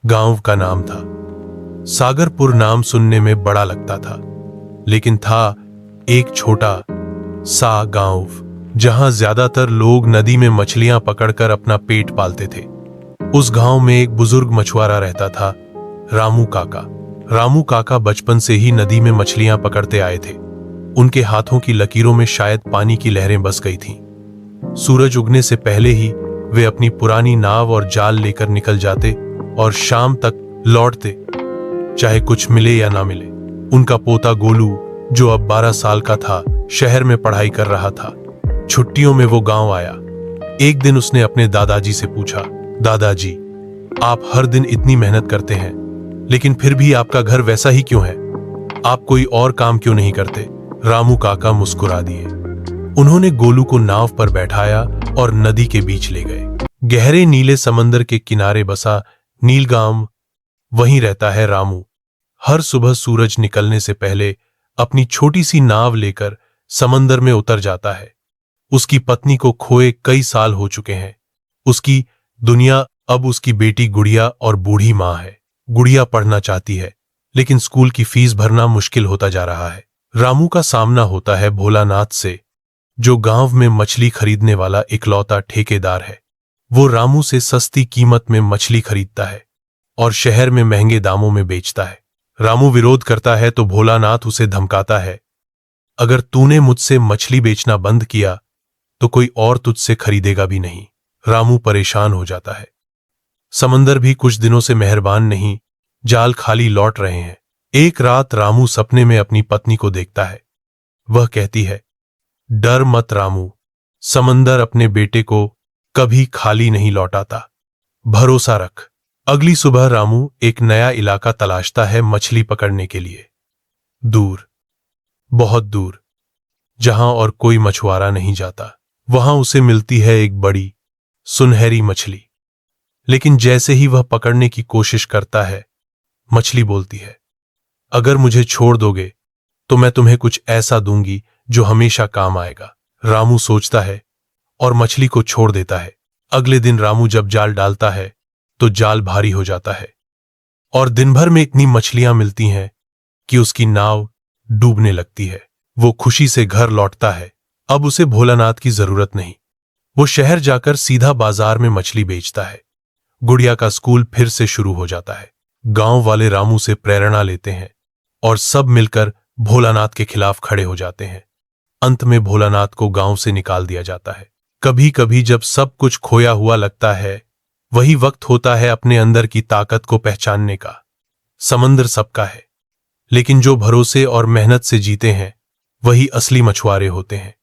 गांव का नाम था सागरपुर। नाम सुनने में बड़ा लगता था, लेकिन था एक छोटा सा गांव जहां ज्यादातर लोग नदी में मछलियां पकड़कर अपना पेट पालते थे। उस गांव में एक बुजुर्ग मछुआरा रहता था, रामू काका। रामू काका बचपन से ही नदी में मछलियां पकड़ते आए थे। उनके हाथों की लकीरों में शायद पानी की लहरें बस गई थीं। सूरज उगने से पहले ही वे अपनी पुरानी नाव और जाल लेकर निकल जाते और शाम तक लौटते, चाहे कुछ मिले या ना मिले। उनका पोता गोलू, जो अब 12 साल का था, शहर में पढ़ाई कर रहा था। छुट्टियों में वो गांव आया। एक दिन उसने अपने दादाजी से पूछा, दादाजी, आप हर दिन इतनी मेहनत करते हैं, लेकिन फिर भी आपका घर वैसा ही क्यों है? आप कोई और काम क्यों नहीं करते? रामू काका मुस्कुरा दिए। उन्होंने गोलू को नाव पर बैठाया और नदी के बीच ले गए। गहरे नीले समंदर के किनारे बसा नीलगांव, वहीं रहता है रामू। हर सुबह सूरज निकलने से पहले अपनी छोटी सी नाव लेकर समंदर में उतर जाता है। उसकी पत्नी को खोए कई साल हो चुके हैं। उसकी दुनिया अब उसकी बेटी गुड़िया और बूढ़ी मां है। गुड़िया पढ़ना चाहती है, लेकिन स्कूल की फीस भरना मुश्किल होता जा रहा है। रामू का सामना होता है भोलानाथ से, जो गांव में मछली खरीदने वाला इकलौता ठेकेदार है। वो रामू से सस्ती कीमत में मछली खरीदता है और शहर में महंगे दामों में बेचता है। रामू विरोध करता है तो भोलानाथ उसे धमकाता है, अगर तूने मुझसे मछली बेचना बंद किया तो कोई और तुझसे खरीदेगा भी नहीं। रामू परेशान हो जाता है। समंदर भी कुछ दिनों से मेहरबान नहीं, जाल खाली लौट रहे हैं। एक रात रामू सपने में अपनी पत्नी को देखता है। वह कहती है, डर मत रामू, समंदर अपने बेटे को कभी खाली नहीं लौटाता, भरोसा रख। अगली सुबह रामू एक नया इलाका तलाशता है मछली पकड़ने के लिए। दूर, बहुत दूर, जहां और कोई मछुआरा नहीं जाता, वहां उसे मिलती है एक बड़ी सुनहरी मछली। लेकिन जैसे ही वह पकड़ने की कोशिश करता है, मछली बोलती है, अगर मुझे छोड़ दोगे तो मैं तुम्हें कुछ ऐसा दूंगी जो हमेशा काम आएगा। रामू सोचता है और मछली को छोड़ देता है। अगले दिन रामू जब जाल डालता है तो जाल भारी हो जाता है और दिन भर में इतनी मछलियां मिलती हैं कि उसकी नाव डूबने लगती है। वो खुशी से घर लौटता है। अब उसे भोलानाथ की जरूरत नहीं। वो शहर जाकर सीधा बाजार में मछली बेचता है। गुड़िया का स्कूल फिर से शुरू हो जाता है। गांव वाले रामू से प्रेरणा लेते हैं और सब मिलकर भोलानाथ के खिलाफ खड़े हो जाते हैं। अंत में भोलानाथ को गांव से निकाल दिया जाता है। कभी कभी जब सब कुछ खोया हुआ लगता है, वही वक्त होता है अपने अंदर की ताकत को पहचानने का। समंदर सबका है, लेकिन जो भरोसे और मेहनत से जीते हैं, वही असली मछुआरे होते हैं।